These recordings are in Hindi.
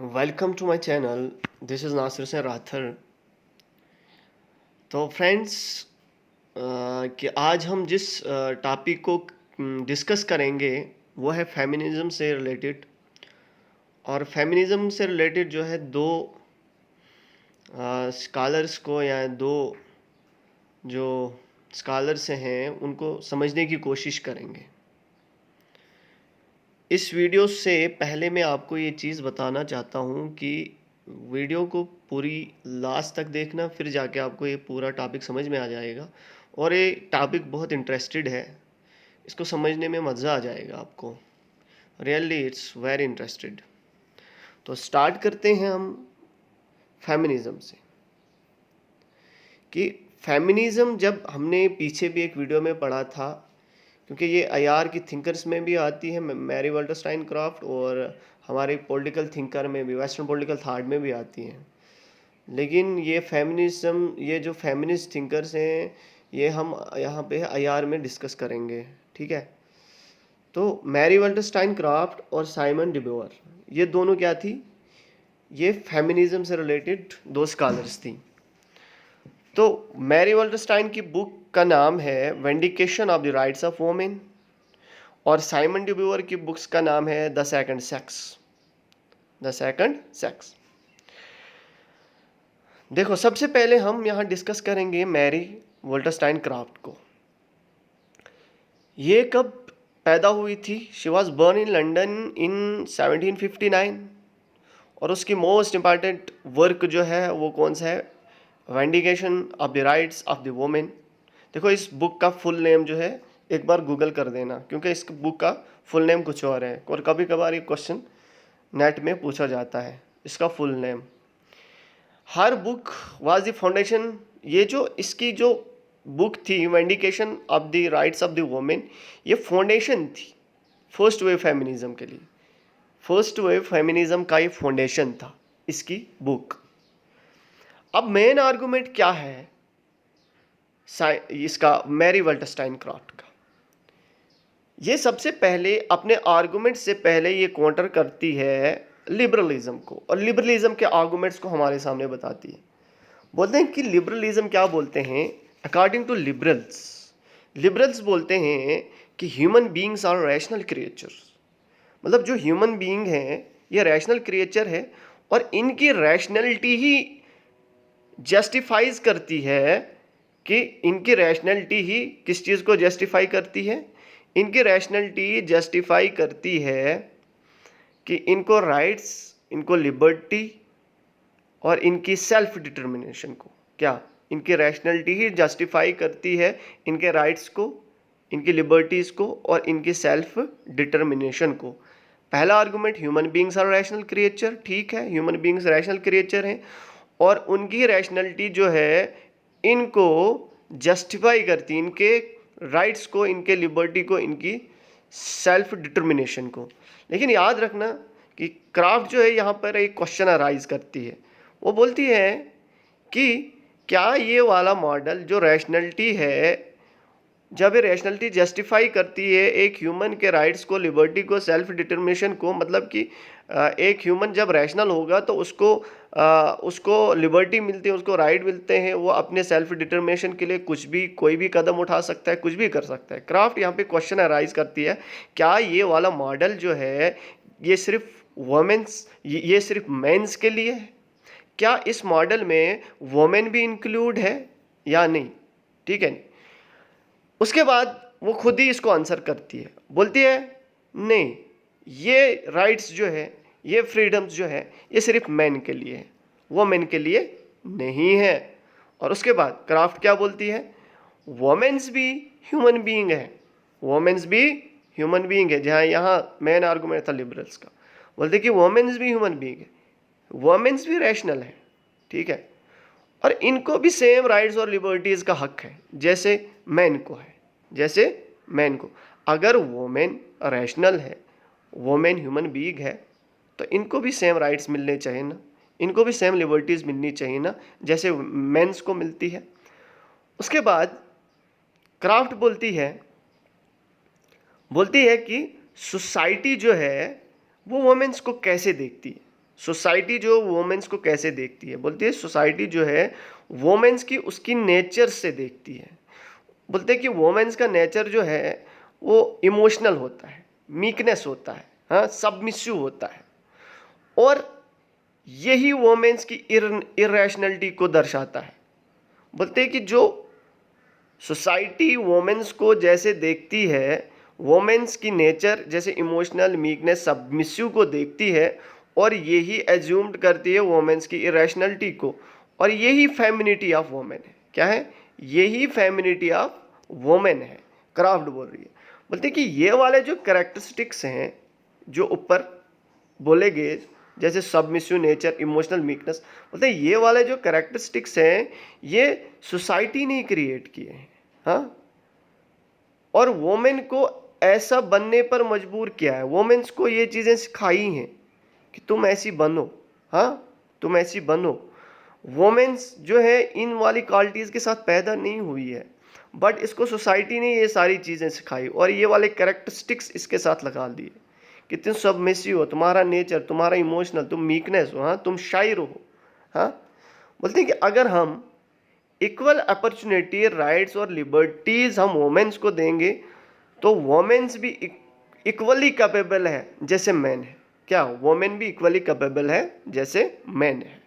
Welcome to my channel. This is Nasir Hussain Rather. तो फ्रेंड्स, कि आज हम जिस टॉपिक को डिस्कस करेंगे वो है फेमिनिज़म से रिलेटेड। और फेमिनिज़म से रिलेटेड जो है दो स्कॉलर्स को या दो जो स्कॉलर्स हैं उनको समझने की कोशिश करेंगे। इस वीडियो से पहले मैं आपको ये चीज़ बताना चाहता हूँ कि वीडियो को पूरी लास्ट तक देखना, फिर जाके आपको ये पूरा टॉपिक समझ में आ जाएगा। और ये टॉपिक बहुत इंटरेस्टेड है, इसको समझने में मज़ा आ जाएगा आपको। Really it's very interested. तो स्टार्ट करते हैं हम फेमिनिज़म से। कि फेमिनिज़म जब हमने पीछे भी एक वीडियो में पढ़ा था, क्योंकि ये आईआर की थिंकर्स में भी आती है, मैरी वॉल्टरस्टाइनक्राफ्ट, और हमारे पॉलिटिकल थिंकर में भी, वेस्टर्न पॉलिटिकल थॉट में भी आती हैं। लेकिन ये फेमिनिज्म, ये जो फेमिनिस्ट थिंकर्स हैं, ये हम यहाँ पे आईआर में डिस्कस करेंगे, ठीक है। तो मैरी वॉल्टरस्टाइनक्राफ्ट और साइमन डी ब्यूअर, ये दोनों क्या थी? ये फेमिनिज्म से रिलेटेड दो स्कॉलर्स थी। तो मैरी वॉल्टरस्टाइन की बुक का नाम है vindication of the rights of women, और साइमन डी ब्यूअर की बुक्स का नाम है the second sex. The second sex. देखो, सबसे पहले हम यहाँ डिस्कस करेंगे मैरी वॉल्टरस्टाइनक्राफ्ट को। ये कब पैदा हुई थी? She was burn in London इन 1759। और उसकी मोस्ट इम्पॉर्टेंट वर्क जो है वो कौन सा है? Vindication of the rights of the women. देखो, इस बुक का फुल नेम जो है एक बार गूगल कर देना, क्योंकि इस बुक का फुल नेम कुछ और है, और कभी कभार ये क्वेश्चन नेट में पूछा जाता है इसका full name. Her book was the foundation. ये जो इसकी जो बुक थी vindication of the rights of the women, ये फाउंडेशन थी फर्स्ट वेव फेमिनिज्म के लिए। फर्स्ट वेव फेमिनिज्म का ये फाउंडेशन था इसकी बुक। अब मेन आर्गुमेंट क्या है इसका, मैरी वॉल्टरस्टाइनक्राफ्ट का? ये सबसे पहले अपने आर्गुमेंट से पहले ये काउंटर करती है लिबरलिज्म को, और लिबरलिज्म के आर्गुमेंट्स को हमारे सामने बताती है। बोलते हैं कि लिबरलिज्म क्या बोलते हैं? अकॉर्डिंग टू लिबरल्स, लिबरल्स बोलते हैं कि human beings are rational creatures. मतलब जो ह्यूमन बीइंग हैं ये रैशनल क्रिएचर है, और इनकी रैशनैलिटी ही जस्टिफाइज करती है कि इनकी रैशनैलिटी ही किस चीज़ को जस्टिफाई करती है? इनकी रैशनैलिटी जस्टिफाई करती है कि इनको राइट्स, इनको लिबर्टी और इनकी सेल्फ डिटर्मिनेशन को। क्या? इनकी रैशनैलिटी ही जस्टिफाई करती है इनके राइट्स को, इनकी लिबर्टीज़ को और इनकी सेल्फ डिटर्मिनेशन को। पहला argument, human beings are rational creature. ठीक है, ह्यूमन बीइंग्स रैशनल क्रिएचर हैं, और उनकी रैशनैलिटी जो है इनको जस्टिफाई करती, इनके राइट्स को, इनके लिबर्टी को, इनकी सेल्फ डिटर्मिनेशन को। लेकिन याद रखना कि क्राफ्ट जो है यहाँ पर एक क्वेश्चन अराइज करती है। वो बोलती है कि क्या ये वाला मॉडल जो रैशनैलिटी है, जब ये रैशनैलिटी जस्टिफाई करती है एक ह्यूमन के राइट्स को, लिबर्टी को, सेल्फ डिटर्मिनेशन को, मतलब कि एक ह्यूमन जब रैशनल होगा तो उसको लिबर्टी मिलती है, उसको राइट मिलते हैं, वो अपने सेल्फ डिटर्मिनेशन के लिए कुछ भी, कोई भी कदम उठा सकता है, कुछ भी कर सकता है। क्राफ्ट यहाँ पे क्वेश्चन अराइज करती है, क्या ये वाला मॉडल जो है ये सिर्फ वुमेन्स, ये सिर्फ मेंस के लिए है? क्या इस मॉडल में वुमेन भी इंक्लूड है या नहीं? ठीक है। उसके बाद वो खुद ही इसको आंसर करती है, बोलती है नहीं, ये राइट्स जो है, ये फ्रीडम्स जो है, ये सिर्फ मैन के लिए है, वुमेन के लिए नहीं है। और उसके बाद क्राफ्ट क्या बोलती है? वुमेन्स भी ह्यूमन बीइंग है, वुमेन्स भी ह्यूमन बीइंग है। जहाँ यहाँ मेन आर्गुमेंट था लिबरल्स का, बोलते कि वुमेन्स भी ह्यूमन बीइंग है, वुमेन्स भी रैशनल है, ठीक है, और इनको भी सेम राइट्स और लिबर्टीज़ का हक है जैसे मैन को है, जैसे मैन को। अगर वोमेन रैशनल है, वोमेन ह्यूमन बीइंग है, तो इनको भी सेम राइट्स मिलने चाहिए ना, इनको भी सेम लिबर्टीज़ मिलनी चाहिए ना, जैसे मेंस को मिलती है। उसके बाद क्राफ्ट बोलती है कि सोसाइटी जो है वो वोमेन्स को कैसे देखती है। सोसाइटी जो वोमेन्स को कैसे देखती है, बोलती है सोसाइटी जो है वोमेन्स की उसकी नेचर से देखती है। बोलते हैं कि वोमेन्स का नेचर जो है वो इमोशनल होता है, मीकनेस होता है, हाँ, सबमिसिव होता है, और यही वोमेन्स की इरेशनलिटी को दर्शाता है। बोलते हैं कि जो सोसाइटी वोमेन्स को जैसे देखती है, वोमेन्स की नेचर जैसे इमोशनल, मीकनेस, सबमिसिव को देखती है, और यही एज्यूम्ड करती है वोमेन्स की इरेशनलिटी को, और यही फेमिनिटी ऑफ वोमेन है। क्या है? यही फेमिनिटी ऑफ वोमेन है, क्राफ्ट बोल रही है। बोलते हैं कि ये वाले जो कैरेक्टरिस्टिक्स हैं जो ऊपर बोले गए, जैसे सबमिसिव नेचर, इमोशनल मीकनेस, बोलते हैं ये वाले जो कैरेक्टरिस्टिक्स हैं ये सोसाइटी ने क्रिएट किए हैं, हाँ, और वोमेन को ऐसा बनने पर मजबूर किया है। वोमेन्स को ये चीज़ें सिखाई हैं कि तुम ऐसी बनो, हाँ, तुम ऐसी बनो। वोमेन्स जो है इन वाली क्वालिटीज़ के साथ पैदा नहीं हुई है, बट इसको सोसाइटी ने ये सारी चीज़ें सिखाई और ये वाले कैरेक्टरिस्टिक्स इसके साथ लगा दिए कि तुम सबमिसिव हो, तुम्हारा नेचर, तुम्हारा इमोशनल, तुम वीकनेस हो, हाँ, तुम शायर हो, हाँ। बोलते हैं कि अगर हम इक्वल अपॉर्चुनिटी, राइट्स और लिबर्टीज़ हम वोमेन्स को देंगे तो वोमेन्स भी इक्वली कैपेबल है जैसे मैन है। क्या? वोमेन भी इक्वली कैपेबल है जैसे मैन है।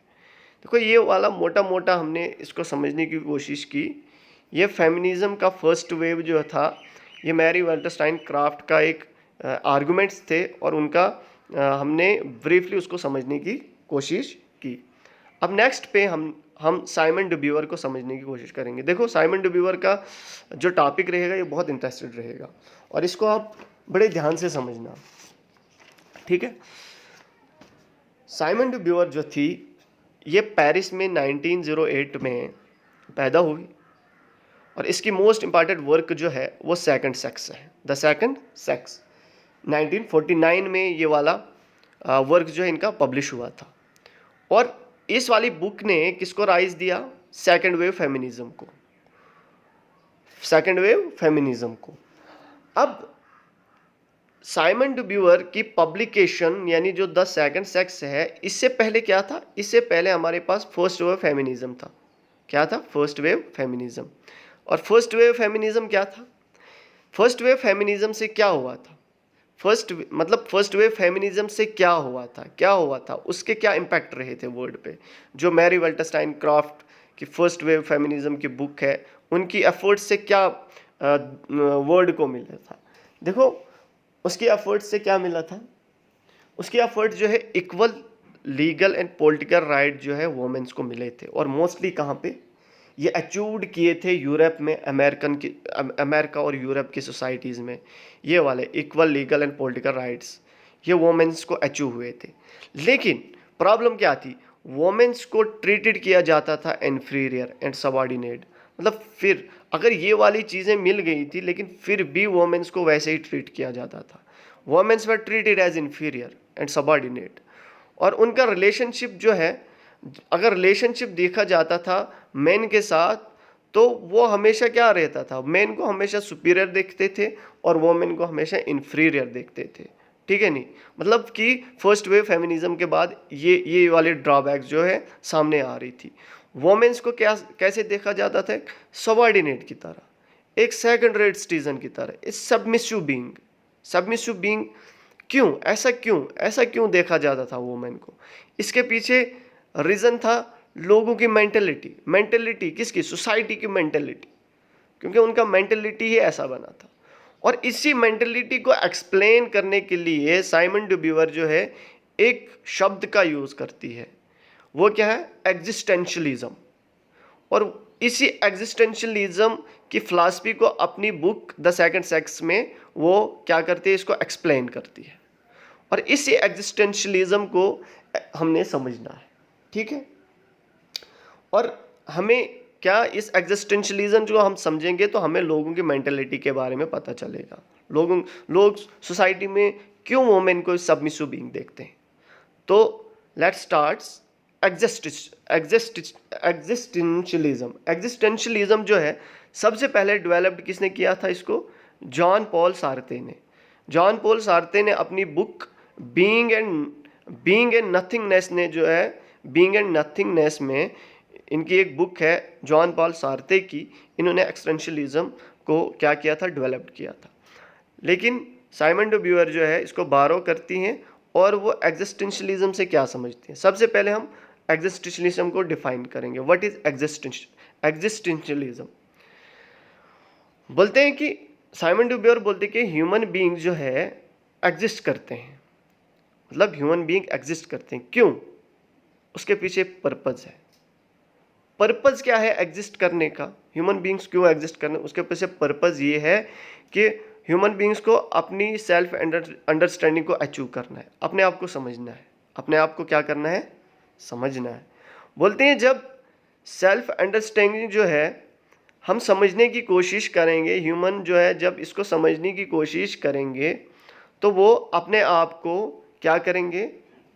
देखो ये वाला मोटा मोटा हमने इसको समझने की कोशिश की। ये फेमिनिज्म का फर्स्ट वेव जो था, ये मैरी वाल्टरस्टाइन क्राफ्ट का एक आर्गुमेंट्स थे और उनका हमने ब्रीफली उसको समझने की कोशिश की। अब नेक्स्ट पे हम साइमन डे ब्यूअर को समझने की कोशिश करेंगे। देखो साइमन डे ब्यूअर का जो टॉपिक रहेगा ये बहुत इंटरेस्टेड रहेगा और इसको आप बड़े ध्यान से समझना, ठीक है। साइमन डे ब्यूअर जो थी ये पेरिस में 1908 में पैदा हुई और इसकी मोस्ट इम्पॉर्टेंट वर्क जो है वो सेकंड सेक्स है, द सेकंड सेक्स। 1949 में ये वाला वर्क जो है इनका पब्लिश हुआ था और इस वाली बुक ने किसको राइज दिया? सेकंड वेव फेमिनिज्म को, सेकंड वेव फेमिनिज्म को। अब साइमन डे ब्यूअर की पब्लिकेशन यानी जो द सेकंड सेक्स है, इससे पहले क्या था? इससे पहले हमारे पास फर्स्ट वेव फेमिनिज्म था। क्या था? First wave feminism. और फर्स्ट वेव फेमिनिज्म क्या था? फर्स्ट वेव फेमिनिज्म से क्या हुआ था? फर्स्ट वेव फेमिनिज्म से क्या हुआ था? क्या हुआ था? उसके क्या इम्पैक्ट रहे थे वर्ल्ड पे? जो मैरी वाल्टरस्टाइन क्राफ्ट की फर्स्ट वेव फेमिनिज्म की बुक है, उनकी एफर्ट्स से क्या वर्ल्ड को मिला था? देखो उसकी एफर्ट्स से क्या मिला था? उसकी एफर्ट जो है equal legal and political right जो है वोमेन्स को मिले थे और मोस्टली कहाँ पे ये अचीव्ड किए थे? यूरोप में, अमेरिका और यूरोप की सोसाइटीज़ में ये वाले equal legal and political rights ये वोमेन्स को अचीव हुए थे। लेकिन प्रॉब्लम क्या थी? वोमेन्स को ट्रीटेड किया जाता था इन्फीरियर एंड सबऑर्डिनेट। मतलब फिर अगर ये वाली चीज़ें मिल गई थी लेकिन फिर भी वोमेन्स को वैसे ही ट्रीट किया जाता था। Womens were treated as inferior and subordinate. और उनका रिलेशनशिप जो है, अगर रिलेशनशिप देखा जाता था मेन के साथ तो वो हमेशा क्या रहता था? मेन को हमेशा सुपीरियर देखते थे और वोमेन को हमेशा इन्फीरियर देखते थे, ठीक है नहीं? मतलब कि फर्स्ट वेव फेमिनिज्म के बाद ये वाले ड्रॉबैक्स जो है सामने आ रही थी। वोमेन्स को क्या कैसे देखा जाता था? सबऑर्डिनेट की तरह, एक सेकंड रेट सिटीजन की तरह, इस सबमिसिव बीइंग। ऐसा क्यों देखा जाता था वोमेन को? इसके पीछे रीज़न था लोगों की मेंटेलिटी किसकी? सोसाइटी की मेंटेलिटी, क्योंकि उनका मेंटेलिटी ही ऐसा बना था। और इसी मेंटेलिटी को एक्सप्लेन करने के लिए साइमन डे ब्यूअर जो है एक शब्द का यूज़ करती है, वो क्या है? एग्जिस्टेंशलिज्म। और इसी एग्जिस्टेंशलिज्म की फिलॉसफी को अपनी बुक द सेकंड सेक्स में वो क्या करती है? इसको एक्सप्लेन करती है और इसी एग्जिस्टेंशलिज्म को हमने समझना है, ठीक है। और हमें क्या इस एग्जिस्टेंशलिज्म जो हम समझेंगे तो हमें लोगों की मेंटेलिटी के बारे में पता चलेगा। लोग सोसाइटी में क्यों वोमेन को सबमिसिव बीइंग देखते हैं। तो लेट्स स्टार्ट एग्जिस्टेंशलिज्म जो है सबसे पहले डेवलप्ड किसने किया था इसको? जॉन पॉल सार्त्रे ने। जॉन पॉल सार्त्रे ने अपनी book being and being and nothingness ने जो है, बीइंग एंड नथिंगनेस में इनकी एक बुक है जॉन पॉल सार्त्रे की, इन्होंने एक्सटेंशलिज्म को क्या किया था, डेवलप किया था। लेकिन साइमन डे ब्यूअर जो है इसको बारो करती हैं और वो एग्जिस्टेंशलिज्म से क्या समझती हैं। सबसे पहले हम एग्जिस्टेंशलिज्म को डिफाइन करेंगे। What is existentialism? बोलते हैं कि साइमन डे ब्यूअर बोलते हैं कि ह्यूमन बीइंग जो है एग्जिस्ट करते हैं, मतलब ह्यूमन बीइंग एग्जिस्ट करते हैं। क्यों? उसके पीछे पर्पज है। पर्पज क्या है एग्जिस्ट करने का? ह्यूमन बीइंग्स क्यों एग्जिस्ट करने, उसके पीछे पर्पज ये है कि ह्यूमन बीइंग्स को अपनी सेल्फ अंडरस्टैंडिंग को अचीव करना है, अपने आप को समझना है। अपने आप को क्या करना है? समझना है। बोलते हैं जब सेल्फ अंडरस्टैंडिंग जो है हम समझने की कोशिश करेंगे, ह्यूमन जो है जब इसको समझने की कोशिश करेंगे तो वो अपने आप को क्या करेंगे?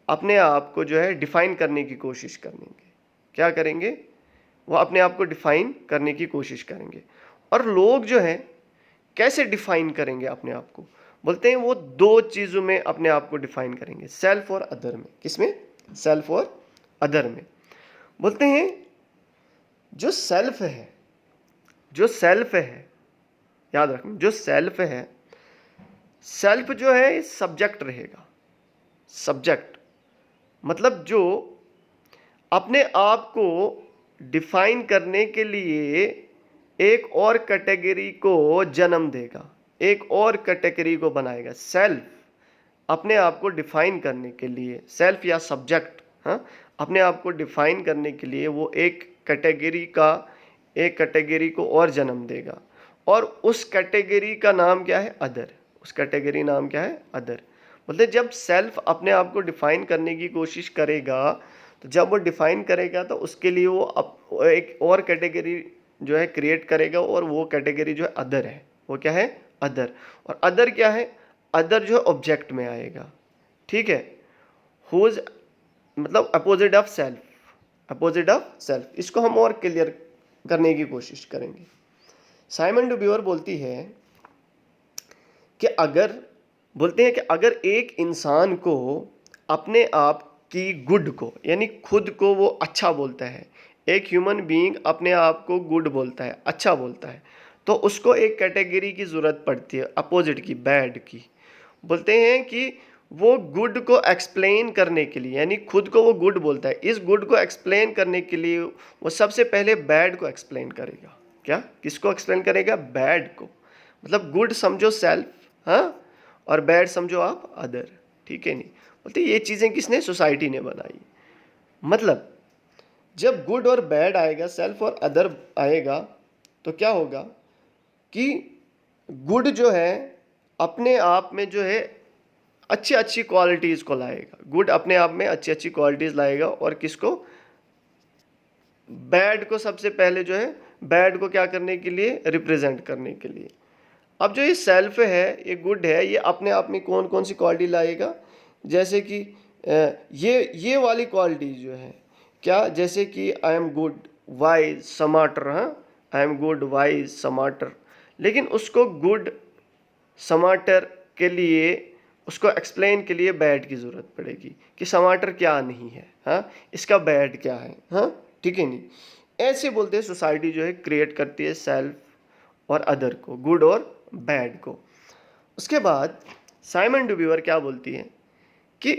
अपने आप को जो है डिफाइन करने की कोशिश करेंगे। क्या करेंगे? वो अपने आप को डिफाइन करने की कोशिश करेंगे। और लोग जो है कैसे डिफाइन करेंगे अपने आप को? बोलते हैं वो दो चीज़ों में अपने आप को डिफाइन करेंगे, सेल्फ और अदर में। किसमें? सेल्फ और अदर में। बोलते हैं जो सेल्फ है, जो सेल्फ है, याद रखना, जो सेल्फ है, सेल्फ जो है सब्जेक्ट रहेगा। सब्जेक्ट मतलब जो अपने आप को डिफाइन करने के लिए एक और कैटेगरी को जन्म देगा, एक और कैटेगरी को बनाएगा। सेल्फ अपने आप को डिफाइन करने के लिए, सेल्फ या सब्जेक्ट, हाँ, अपने आप को डिफाइन करने के लिए वो एक कैटेगरी को और जन्म देगा। और उस कैटेगरी का नाम क्या है? अदर। उस कैटेगरी नाम क्या है? अदर। मतलब जब सेल्फ अपने आप को डिफाइन करने की कोशिश करेगा, तो जब वो डिफाइन करेगा तो उसके लिए वो एक और कैटेगरी जो है क्रिएट करेगा, और वो कैटेगरी जो है अदर है। वो क्या है? अदर। और अदर क्या है? अदर जो है ऑब्जेक्ट में आएगा। ठीक है, हुज मतलब opposite of self, opposite of self. इसको हम और क्लियर करने की कोशिश करेंगे। साइमन डे ब्यूअर बोलती है कि अगर, बोलते हैं कि अगर एक इंसान को अपने आप की गुड को, यानी खुद को वो अच्छा बोलता है, एक ह्यूमन बीइंग अपने आप को गुड बोलता है, अच्छा बोलता है, तो उसको एक कैटेगरी की ज़रूरत पड़ती है अपोजिट की, बैड की। बोलते हैं कि वो गुड को एक्सप्लेन करने के लिए, यानी खुद को वो गुड बोलता है, इस गुड को एक्सप्लेन करने के लिए वो सबसे पहले बैड को एक्सप्लेन करेगा। क्या? किसको एक्सप्लेन करेगा? बैड को। मतलब गुड समझो सेल्फ, हाँ, और बैड समझो आप अदर। ठीक है नहीं? बोलते ये चीज़ें किसने? सोसाइटी ने बनाई। मतलब जब गुड और बैड आएगा, सेल्फ और अदर आएगा, तो क्या होगा कि गुड जो है अपने आप में जो है अच्छी अच्छी क्वालिटीज़ को लाएगा। गुड अपने आप में अच्छी अच्छी क्वालिटीज़ लाएगा, और किसको? बैड को सबसे पहले जो है, बैड को क्या करने के लिए? रिप्रेजेंट करने के लिए। अब जो ये सेल्फ है, ये गुड है, ये अपने आप में कौन कौन सी क्वालिटी लाएगा? जैसे कि ये वाली क्वालिटी जो है क्या? जैसे कि आई एम गुड, वाइज, समाटर। हाँ, आई एम गुड, वाइज, समाटर। लेकिन उसको गुड, समाटर के लिए, उसको एक्सप्लेन के लिए बैड की ज़रूरत पड़ेगी कि समाटर क्या नहीं है, हाँ, इसका बैड क्या है, हाँ, ठीक है नहीं? ऐसे बोलते हैं सोसाइटी जो है क्रिएट करती है सेल्फ और अदर को, गुड और बैड को। उसके बाद साइमन डे ब्यूअर क्या बोलती है कि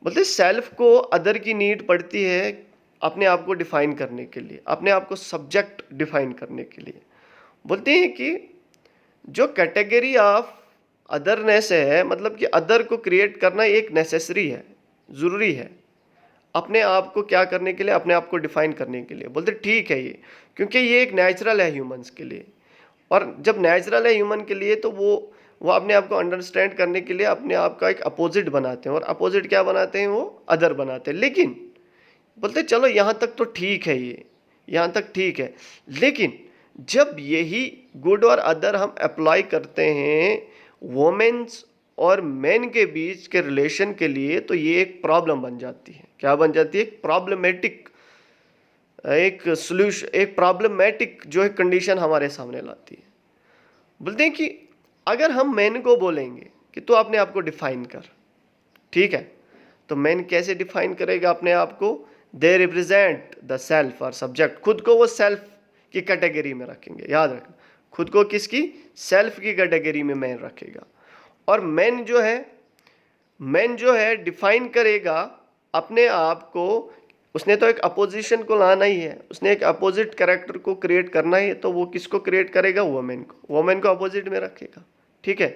बोलते सेल्फ को अदर की नीड पड़ती है अपने आप को डिफाइन करने के लिए, अपने आप को सब्जेक्ट डिफाइन करने के लिए। बोलते हैं कि जो कैटेगरी ऑफ अदरनेस है, मतलब कि अदर को क्रिएट करना एक नेसेसरी है, ज़रूरी है अपने आप को क्या करने के लिए? अपने आप को डिफाइन करने के लिए। बोलते ठीक है ये, क्योंकि ये एक नेचुरल है ह्यूमंस के लिए, और जब नेचुरल है ह्यूमन के लिए तो वो अपने आप को अंडरस्टैंड करने के लिए अपने आप का एक अपोजिट बनाते हैं, और अपोजिट क्या बनाते हैं? वो अदर बनाते हैं। लेकिन बोलते चलो यहाँ तक तो ठीक है, ये यहाँ तक ठीक है, लेकिन जब यही गुड और अदर हम अप्लाई करते हैं वोमेन्स और मेन के बीच के रिलेशन के लिए, तो ये एक प्रॉब्लम बन जाती है। क्या बन जाती है? एक प्रॉब्लमेटिक, एक सोल्यूशन, एक प्रॉब्लमेटिक जो है कंडीशन हमारे सामने लाती है। बोलते हैं कि अगर हम मैन को बोलेंगे कि तू अपने आप को डिफाइन कर, ठीक है, तो मैन कैसे डिफाइन करेगा अपने आप को? दे रिप्रेजेंट द सेल्फ और सब्जेक्ट। खुद को वो सेल्फ की कैटेगरी में रखेंगे, याद रखना, खुद को किसकी? सेल्फ की कैटेगरी में मैन रखेगा। और मैन जो है डिफाइन करेगा अपने आप को, उसने तो एक अपोजिशन को लाना ही है, उसने एक अपोजिट कैरेक्टर को क्रिएट करना ही है, तो वो किसको क्रिएट करेगा? वोमेन को अपोजिट में रखेगा। ठीक है,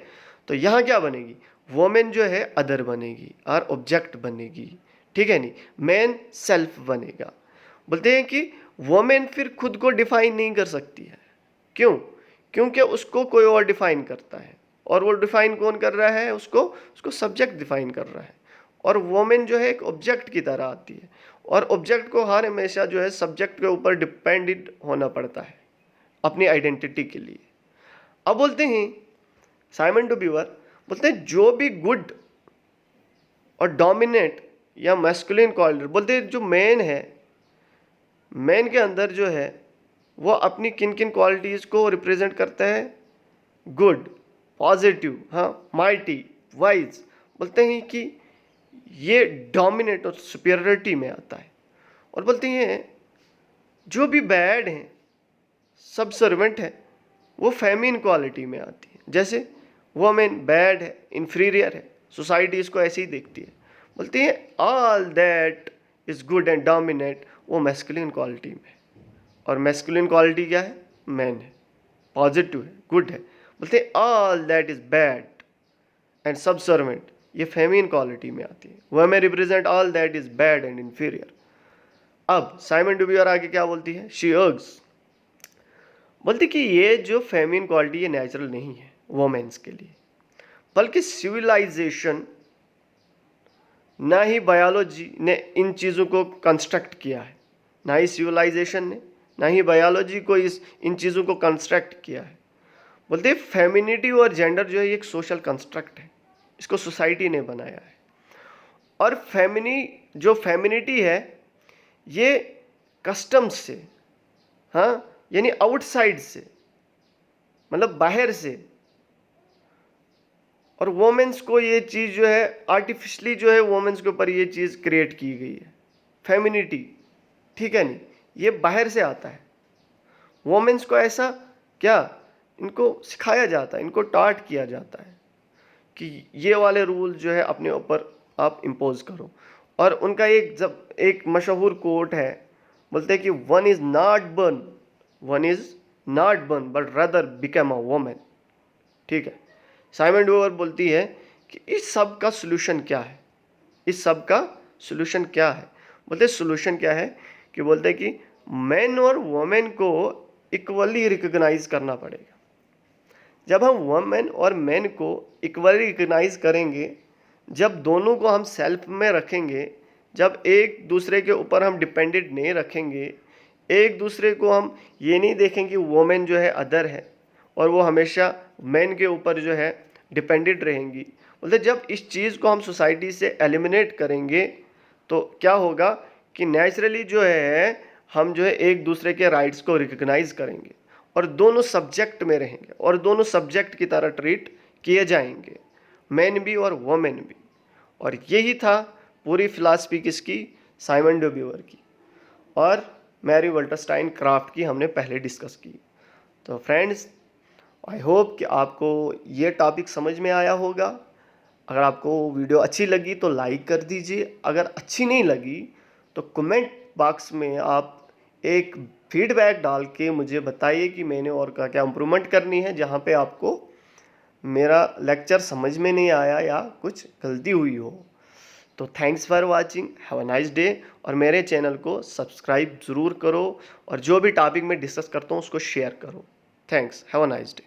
तो यहाँ क्या बनेगी? वोमेन जो है अदर बनेगी और ऑब्जेक्ट बनेगी। ठीक है, नहीं, मैन सेल्फ बनेगा। बोलते हैं कि वोमेन फिर खुद को डिफाइन नहीं कर सकती है। क्यों? क्योंकि उसको कोई और डिफाइन करता है, और वो डिफाइन कौन कर रहा है? उसको सब्जेक्ट डिफाइन कर रहा है। और वोमेन जो है एक ऑब्जेक्ट की तरह आती है, और ऑब्जेक्ट को हर हमेशा जो है सब्जेक्ट के ऊपर डिपेंडेंट होना पड़ता है अपनी आइडेंटिटी के लिए। अब बोलते हैं साइमन डू बीवर, बोलते हैं जो भी गुड और डोमिनेट या मैस्कुलिन क्वालिटी, बोलते हैं जो मैन है, मैन के अंदर जो है वो अपनी किन किन क्वालिटीज़ को रिप्रेजेंट करता है? गुड, पॉजिटिव, हाँ, माइटी, वाइज। बोलते हैं कि ये डोमिनेट और सुपीरियरिटी में आता है। और बोलते हैं जो भी बैड है, सब सर्वेंट है, वो फेमिन क्वालिटी में आती है। जैसे वोमेन बैड है, इंफीरियर है, सोसाइटी इसको ऐसे ही देखती है। बोलते हैं all that is good and dominate, वो मैस्कुलिन क्वालिटी में। और मैस्कुलिन क्वालिटी क्या है? मैन है, पॉजिटिव है, गुड है। बोलते हैं all that is bad and subservient, ये फेमिन क्वालिटी में आती है। वह में represent all that is bad and inferior. अब साइमन डू बीवर आगे क्या बोलती है? शी अर्ग्स, बोलती कि ये जो फेमिन क्वालिटी ये नेचुरल नहीं है वोमेन्स के लिए, बल्कि सिविलाइजेशन, ना ही बायोलॉजी ने इन चीज़ों को कंस्ट्रक्ट किया है, ना ही सिविलाइजेशन ने, ना ही बायोलॉजी को इन चीज़ों को कंस्ट्रक्ट किया है। बोलते हैं फेमिनिटी और जेंडर जो है एक सोशल कंस्ट्रक्ट है, इसको सोसाइटी ने बनाया है। और फेमिनिटी है ये कस्टम्स से, हाँ, यानी आउटसाइड से, मतलब बाहर से। और वोमेन्स को ये चीज़ जो है आर्टिफिशियली जो है वोमेन्स के ऊपर ये चीज़ क्रिएट की गई है, फेमिनिटी। ठीक है, नहीं, ये बाहर से आता है। वोमेन्स को ऐसा क्या इनको सिखाया जाता है, इनको टॉट किया जाता है कि ये वाले रूल जो है अपने ऊपर आप इम्पोज करो। और उनका एक मशहूर कोट है, बोलते हैं कि one is not burn but rather become a women. ठीक है, साइमन डूवर बोलती है कि इस सब का सोल्यूशन क्या है? इस सब का सोल्यूशन क्या है? बोलते सोल्यूशन क्या है कि बोलते हैं कि मैन और वोमेन को इक्वली रिकॉग्नाइज करना पड़ेगा। जब हम वोमेन और मैन को इक्वली रिकॉग्नाइज करेंगे, जब दोनों को हम सेल्फ में रखेंगे, जब एक दूसरे के ऊपर हम डिपेंडेंट नहीं रखेंगे, एक दूसरे को हम ये नहीं देखेंगे कि वोमेन जो है अदर है और वो हमेशा मैन के ऊपर जो है डिपेंडेंट रहेंगी। बोलते जब इस चीज़ को हम सोसाइटी से एलिमिनेट करेंगे तो क्या होगा कि नेचुरली जो है हम जो है एक दूसरे के राइट्स को रिकॉग्नाइज करेंगे और दोनों सब्जेक्ट में रहेंगे और दोनों सब्जेक्ट की तरह ट्रीट किए जाएंगे, मैन भी और वोमेन भी। और यही था पूरी फिलॉसफी किसकी? साइमन डू बीवर की और मैरी वॉल्टरस्टाइन क्राफ्ट की हमने पहले डिस्कस की। तो फ्रेंड्स, आई होप कि आपको ये टॉपिक समझ में आया होगा। अगर आपको वीडियो अच्छी लगी तो लाइक कर दीजिए, अगर अच्छी नहीं लगी तो कमेंट बॉक्स में आप एक फीडबैक डाल के मुझे बताइए कि मैंने और क्या इम्प्रूवमेंट करनी है, जहाँ पे आपको मेरा लेक्चर समझ में नहीं आया या कुछ गलती हुई हो। तो thanks for watching, have a nice day. और मेरे चैनल को सब्सक्राइब ज़रूर करो और जो भी टॉपिक मैं डिस्कस करता हूँ उसको शेयर करो। Thanks, have a nice day.